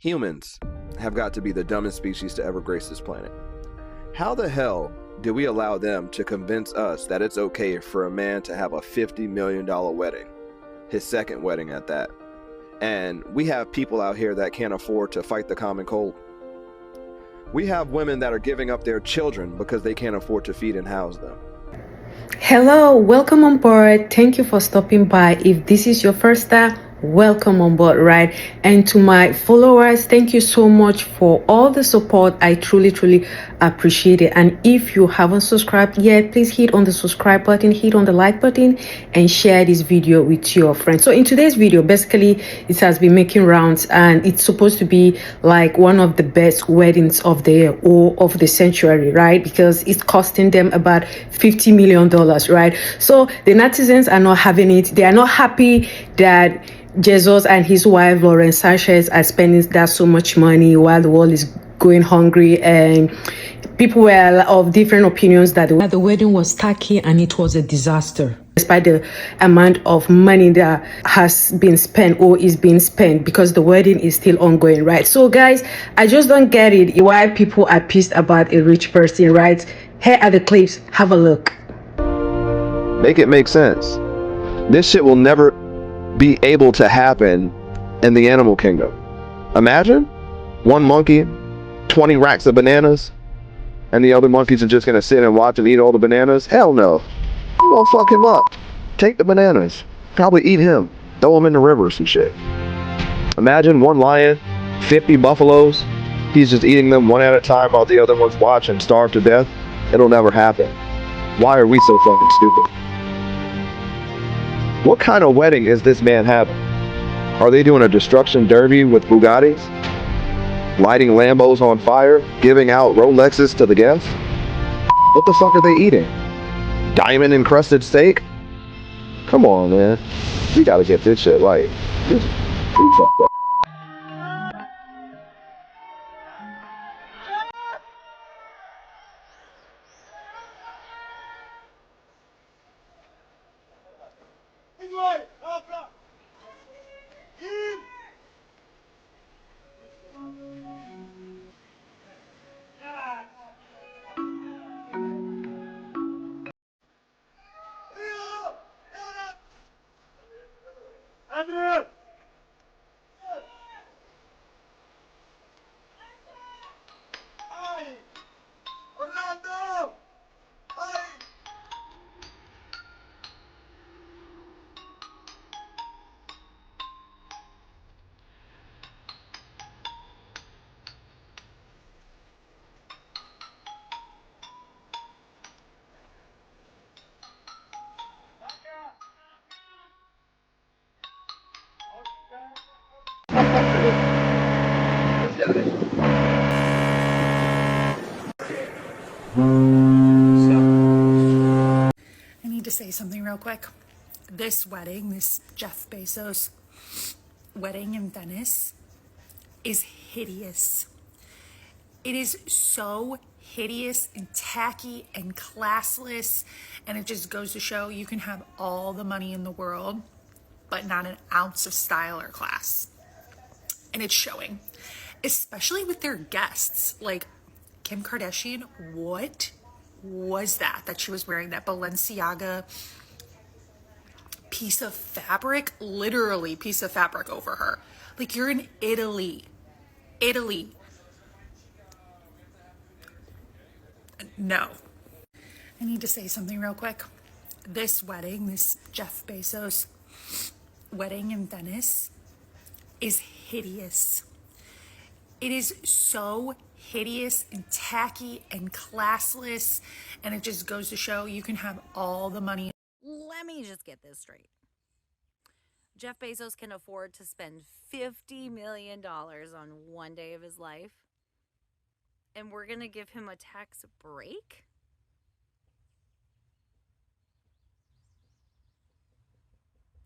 Humans have got to be the dumbest species to ever grace this planet. How the hell did we allow them to convince us that it's okay for a man to have a $50 million wedding, his second wedding at that, and we have people out here that can't afford to fight the common cold? We have women that are giving up their children because they can't afford to feed and house them. Hello, welcome on board. Thank you for stopping by. If this is your first time, welcome on board, right? And to my followers, thank you so much for all the support. I truly appreciate it. And if you haven't subscribed yet, please hit on the subscribe button, hit on the like button, and share this video with your friends. So in today's video, basically it has been making rounds, and it's supposed to be like one of the best weddings of the year or of the century, right? Because it's costing them about $50 million, right? So the netizens are not having it. They are not happy that Bezos and his wife Lauren Sanchez are spending that so much money while the world is going hungry, and people were of different opinions that the wedding was tacky and it was a disaster despite the amount of money that has been spent or is being spent, because the wedding is still ongoing, right? So guys, I just don't get it why people are pissed about a rich person, right? Here are the clips, have a look. Make it make sense. This shit will never be able to happen in the animal kingdom. Imagine one monkey, 20 racks of bananas, and the other monkeys are just gonna sit and watch and eat all the bananas. Hell no. You gonna fuck him up. Take the bananas. Probably eat him. Throw him in the rivers and shit. Imagine one lion, 50 buffaloes. He's just eating them one at a time while the other ones watch and starve to death. It'll never happen. Why are we so fucking stupid? What kind of wedding is this man having? Are they doing a destruction derby with Bugattis? Lighting Lambos on fire? Giving out Rolexes to the guests? What the fuck are they eating? Diamond encrusted steak? Come on, man. We gotta get this shit right. This fucked up. I need to say something real quick. This wedding, this Jeff Bezos wedding in Venice, is hideous. It is so hideous and tacky and classless, and it just goes to show you can have all the money in the world, but not an ounce of style or class. And it's showing, especially with their guests. Like Kim Kardashian, what was that she was wearing? That Balenciaga piece of fabric, literally piece of fabric over her. Like, you're in Italy. No. I need to say something real quick. This wedding, this Jeff Bezos wedding in Venice, is hideous. It is so hideous and tacky and classless, and it just goes to show you can have all the money. Let me just get this straight. Jeff Bezos can afford to spend $50 million on one day of his life, and we're going to give him a tax break?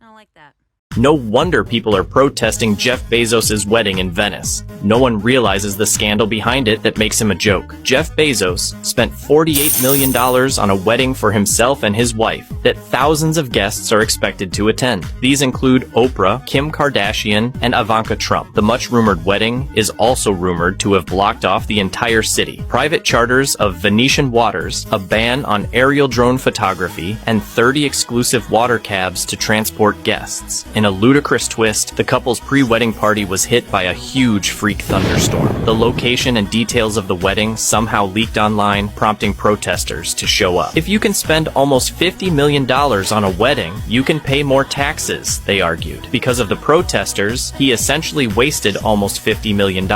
I don't like that. No wonder people are protesting Jeff Bezos' wedding in Venice. No one realizes the scandal behind it that makes him a joke. Jeff Bezos spent $48 million on a wedding for himself and his wife that thousands of guests are expected to attend. These include Oprah, Kim Kardashian, and Ivanka Trump. The much-rumored wedding is also rumored to have blocked off the entire city. Private charters of Venetian waters, a ban on aerial drone photography, and 30 exclusive water cabs to transport guests. In a ludicrous twist, the couple's pre-wedding party was hit by a huge freak thunderstorm. The location and details of the wedding somehow leaked online, prompting protesters to show up. If you can spend almost $50 million on a wedding, you can pay more taxes, they argued. Because of the protesters, he essentially wasted almost $50 million.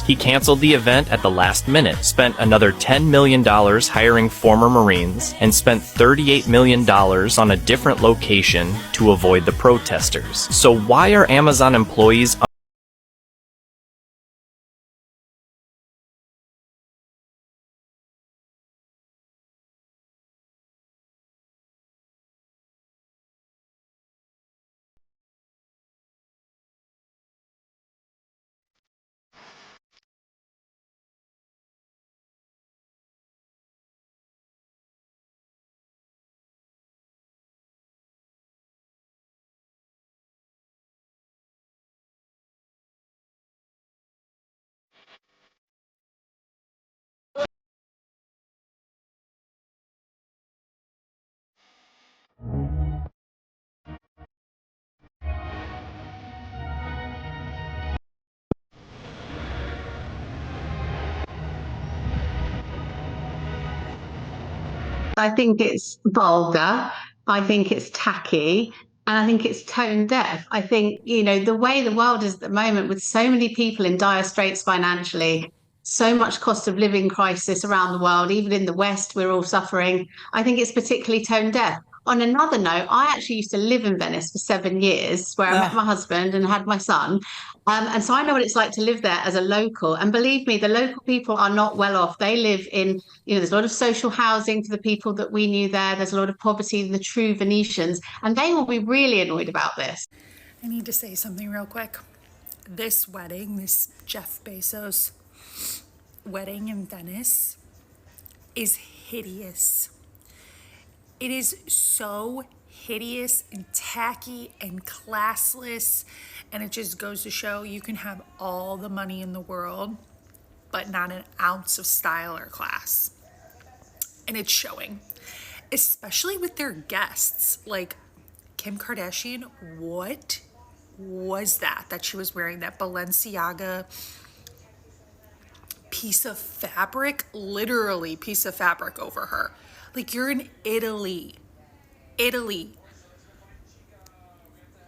He canceled the event at the last minute, spent another $10 million hiring former Marines, and spent $38 million on a different location to avoid the protesters. So why are Amazon employees I think it's vulgar. I think it's tacky. And I think it's tone deaf. I think, the way the world is at the moment, with so many people in dire straits financially, so much cost of living crisis around the world, even in the West, we're all suffering. I think it's particularly tone deaf. On another note, I actually used to live in Venice for 7 years, where I met my husband and had my son. And so I know what it's like to live there as a local. And believe me, the local people are not well off. They live in, there's a lot of social housing for the people that we knew there. There's a lot of poverty, the true Venetians, and they will be really annoyed about this. I need to say something real quick. This wedding, this Jeff Bezos wedding in Venice, is hideous. It is so hideous and tacky and classless, and it just goes to show you can have all the money in the world, but not an ounce of style or class. And it's showing, especially with their guests. Like Kim Kardashian, what was that she was wearing? That Balenciaga piece of fabric, literally piece of fabric over her. Like, you're in Italy.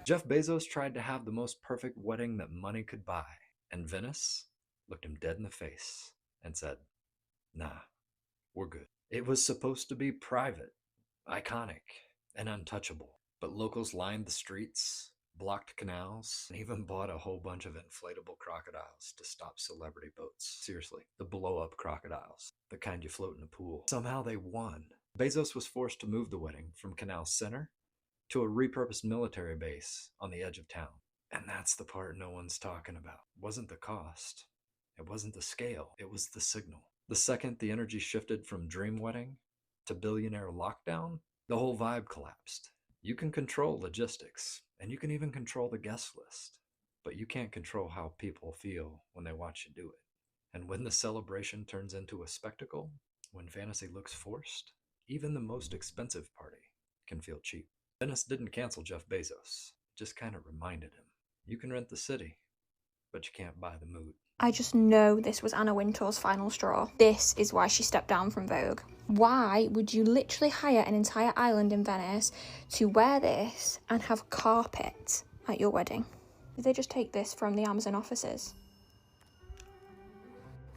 Jeff Bezos tried to have the most perfect wedding that money could buy, and Venice looked him dead in the face and said, "Nah, we're good." It was supposed to be private, iconic, and untouchable, but locals lined the streets, blocked canals, and even bought a whole bunch of inflatable crocodiles to stop celebrity boats. Seriously, the blow-up crocodiles, the kind you float in a pool. Somehow they won. Bezos was forced to move the wedding from Canal Center to a repurposed military base on the edge of town. And that's the part no one's talking about. It wasn't the cost. It wasn't the scale. It was the signal. The second the energy shifted from dream wedding to billionaire lockdown, the whole vibe collapsed. You can control logistics, and you can even control the guest list, but you can't control how people feel when they watch you do it. And when the celebration turns into a spectacle, when fantasy looks forced, even the most expensive party can feel cheap. Venice didn't cancel Jeff Bezos, it just kind of reminded him. You can rent the city, but you can't buy the mood. I just know this was Anna Wintour's final straw. This is why she stepped down from Vogue. Why would you literally hire an entire island in Venice to wear this and have carpet at your wedding? Did they just take this from the Amazon offices?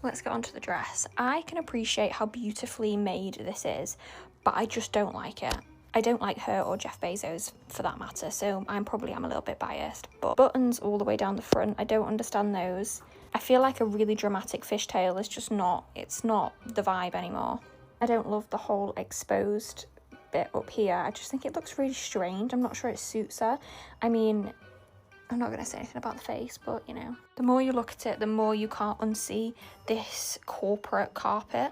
Let's get on to the dress. I can appreciate how beautifully made this is, but I just don't like it. I don't like her or Jeff Bezos for that matter, so I'm a little bit biased. But buttons all the way down the front, I don't understand those. I feel like a really dramatic fishtail is just it's not the vibe anymore. I don't love the whole exposed bit up here. I just think it looks really strange. I'm not sure it suits her. I mean, I'm not going to say anything about the face, but you know, the more you look at it, the more you can't unsee this corporate carpet.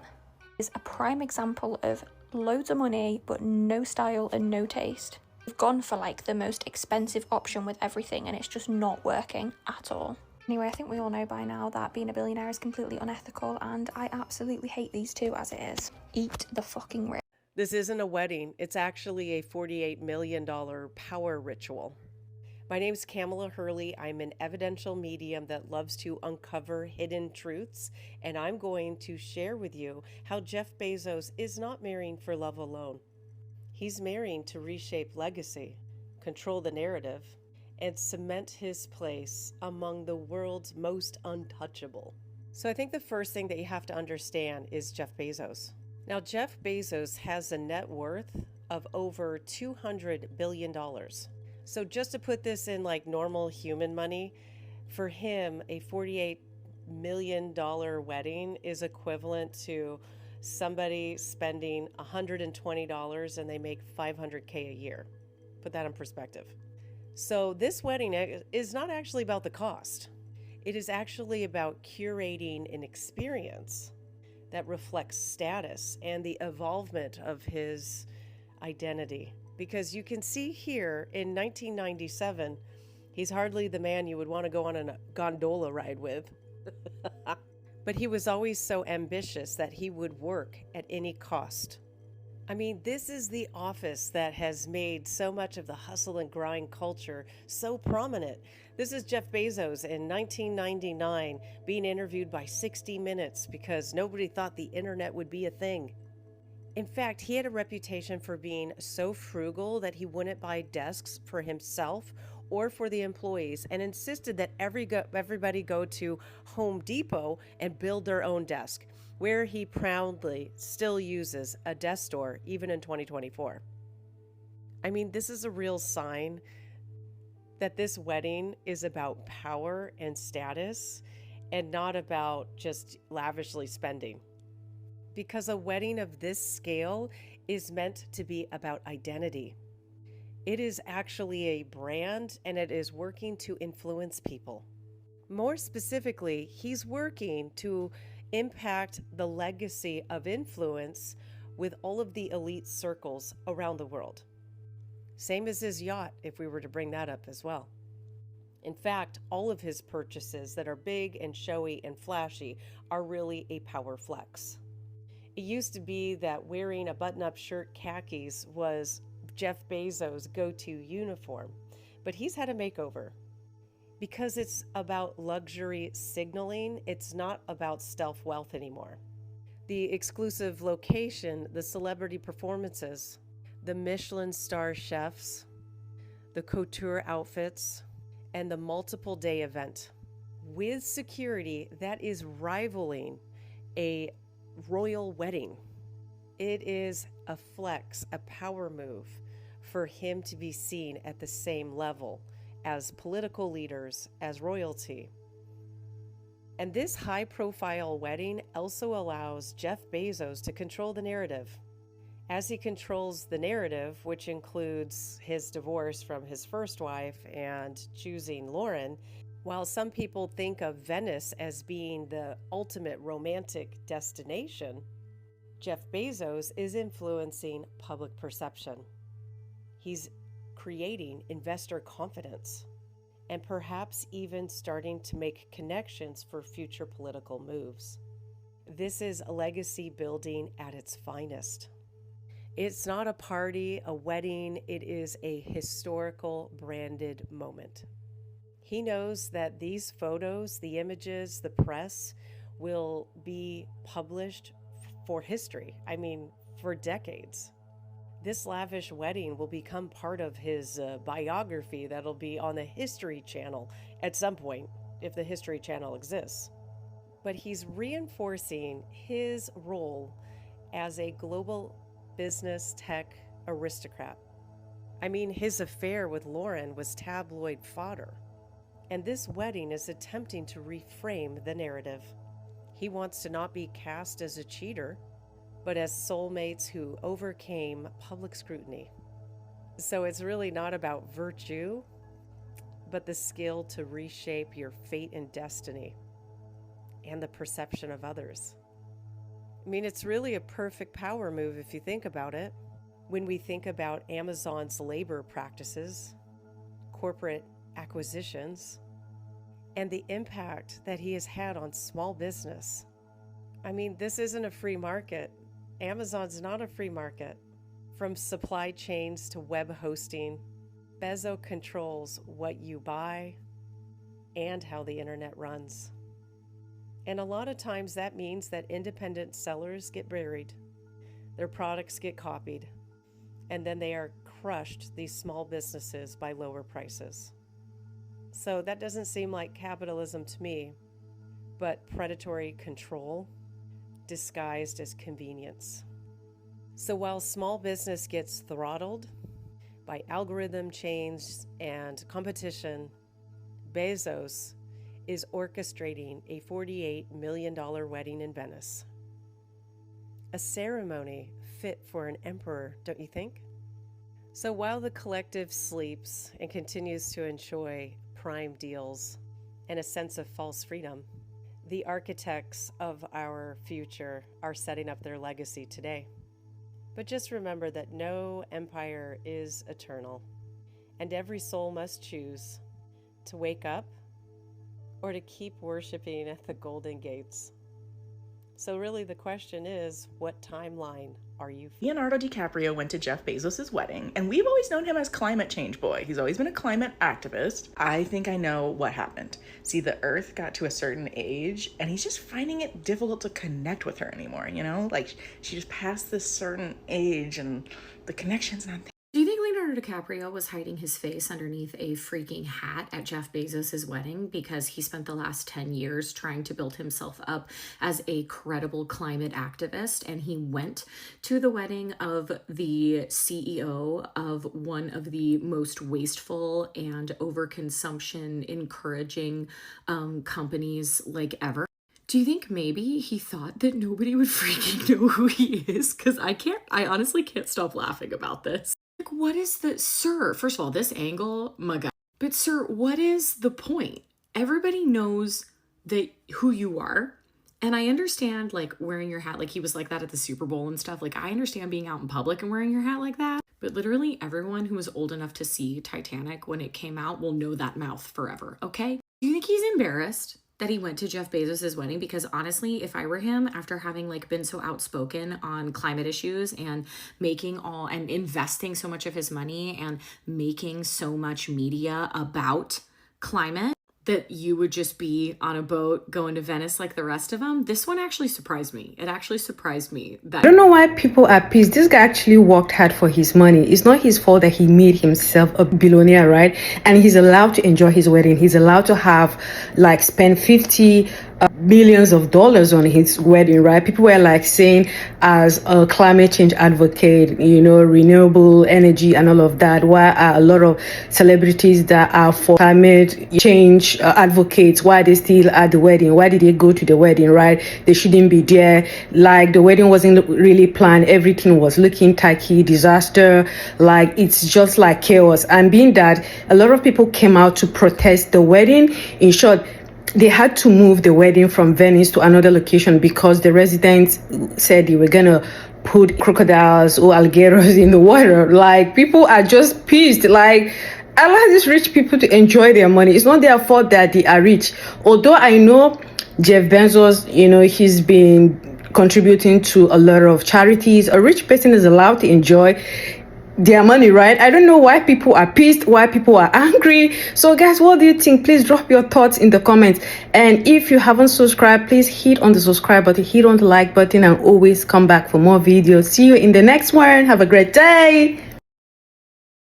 Is a prime example of loads of money, but no style and no taste. We've gone for like the most expensive option with everything, and it's just not working at all. Anyway, I think we all know by now that being a billionaire is completely unethical, and I absolutely hate these two as it is. Eat the fucking rich. This isn't a wedding. It's actually a $48 million power ritual. My name's Kamala Hurley. I'm an evidential medium that loves to uncover hidden truths, and I'm going to share with you how Jeff Bezos is not marrying for love alone. He's marrying to reshape legacy, control the narrative, and cement his place among the world's most untouchable. So I think the first thing that you have to understand is Jeff Bezos. Now, Jeff Bezos has a net worth of over $200 billion. So just to put this in like normal human money, for him, a $48 million wedding is equivalent to somebody spending $120 and they make $500K a year. Put that in perspective. So this wedding is not actually about the cost. It is actually about curating an experience that reflects status and the evolvement of his identity. Because you can see here in 1997, he's hardly the man you would want to go on a gondola ride with. But he was always so ambitious that he would work at any cost. I mean, this is the office that has made so much of the hustle and grind culture so prominent. This is Jeff Bezos in 1999 being interviewed by 60 Minutes because nobody thought the internet would be a thing. In fact, he had a reputation for being so frugal that he wouldn't buy desks for himself or for the employees and insisted that everybody go to Home Depot and build their own desk, where he proudly still uses a desk store even in 2024. I mean, this is a real sign that this wedding is about power and status and not about just lavishly spending. Because a wedding of this scale is meant to be about identity. It is actually a brand and it is working to influence people. More specifically, he's working to impact the legacy of influence with all of the elite circles around the world. Same as his yacht, if we were to bring that up as well. In fact, all of his purchases that are big and showy and flashy are really a power flex. It used to be that wearing a button-up shirt khakis was Jeff Bezos' go-to uniform, but he's had a makeover. Because it's about luxury signaling, it's not about stealth wealth anymore. The exclusive location, the celebrity performances, the Michelin star chefs, the couture outfits, and the multiple day event. With security that is rivaling a royal wedding. It is a flex, a power move for him to be seen at the same level as political leaders, as royalty. And this high-profile wedding also allows Jeff Bezos to control the narrative. As he controls the narrative, which includes his divorce from his first wife and choosing Lauren, while some people think of Venice as being the ultimate romantic destination, Jeff Bezos is influencing public perception. He's creating investor confidence and perhaps even starting to make connections for future political moves. This is a legacy building at its finest. It's not a party, a wedding, it is a historical branded moment. He knows that these photos, the images, the press will be published for history. I mean, for decades. This lavish wedding will become part of his biography that'll be on the History Channel at some point, if the History Channel exists. But he's reinforcing his role as a global business tech aristocrat. I mean, his affair with Lauren was tabloid fodder. And this wedding is attempting to reframe the narrative. He wants to not be cast as a cheater, but as soulmates who overcame public scrutiny. So it's really not about virtue, but the skill to reshape your fate and destiny and the perception of others. I mean, it's really a perfect power move if you think about it. When we think about Amazon's labor practices, corporate acquisitions, and the impact that he has had on small business. I mean, this isn't a free market. Amazon's not a free market. From supply chains to web hosting, Bezos controls what you buy and how the internet runs. And a lot of times that means that independent sellers get buried, their products get copied, and then they are crushed, these small businesses, by lower prices. So that doesn't seem like capitalism to me, but predatory control disguised as convenience. So while small business gets throttled by algorithm change and competition, Bezos is orchestrating a $48 million wedding in Venice. A ceremony fit for an emperor, don't you think? So while the collective sleeps and continues to enjoy prime deals and a sense of false freedom, the architects of our future are setting up their legacy today. But just remember that no empire is eternal, and every soul must choose to wake up or to keep worshiping at the Golden Gates. So really the question is, what timeline are you? Leonardo DiCaprio went to Jeff Bezos' wedding, and we've always known him as climate change boy. He's always been a climate activist. I think I know what happened. See, the earth got to a certain age, and he's just finding it difficult to connect with her anymore, you know? Like, she just passed this certain age, and the connection's not there. Do you think Leonardo DiCaprio was hiding his face underneath a freaking hat at Jeff Bezos' wedding because he spent the last 10 years trying to build himself up as a credible climate activist, and he went to the wedding of the CEO of one of the most wasteful and overconsumption encouraging companies like ever? Do you think maybe he thought that nobody would freaking know who he is? Because I honestly can't stop laughing about this. Like, what is the, sir, first of all, this angle, my God. But sir, what is the point? Everybody knows that who you are. And I understand like wearing your hat, like he was like that at the Super Bowl and stuff. Like I understand being out in public and wearing your hat like that. But literally everyone who was old enough to see Titanic when it came out will know that mouth forever, okay? Do you think he's embarrassed that he went to Jeff Bezos' wedding? Because honestly, if I were him, after having like been so outspoken on climate issues and and investing so much of his money and making so much media about climate, that you would just be on a boat going to Venice like the rest of them. This one actually surprised me. It actually surprised me. I don't know why people are pissed. This guy actually worked hard for his money. It's not his fault that he made himself a billionaire, right? And he's allowed to enjoy his wedding. He's allowed to have like spend 50 millions of dollars on his wedding, right? People were like saying, as a climate change advocate, you know, renewable energy and all of that, why are a lot of celebrities that are for climate change advocates, why are they still at the wedding? Why did they go to the wedding, right? They shouldn't be there. Like the wedding wasn't really planned. Everything was looking tacky, disaster. Like it's just like chaos. And being that a lot of people came out to protest the wedding, in short, they had to move the wedding from Venice to another location because the residents said they were gonna put crocodiles or alligators in the water. Like people are just pissed. Like, allow these rich people to enjoy their money. It's not their fault that they are rich. Although I know Jeff Bezos, you know, he's been contributing to a lot of charities. A rich person is allowed to enjoy their money, right? I don't know why people are pissed, why people are angry. So guys, what do you think? Please drop your thoughts in the comments. And if you haven't subscribed, please hit on the subscribe button, hit on the like button, and always come back for more videos. See you in the next one. Have a great day.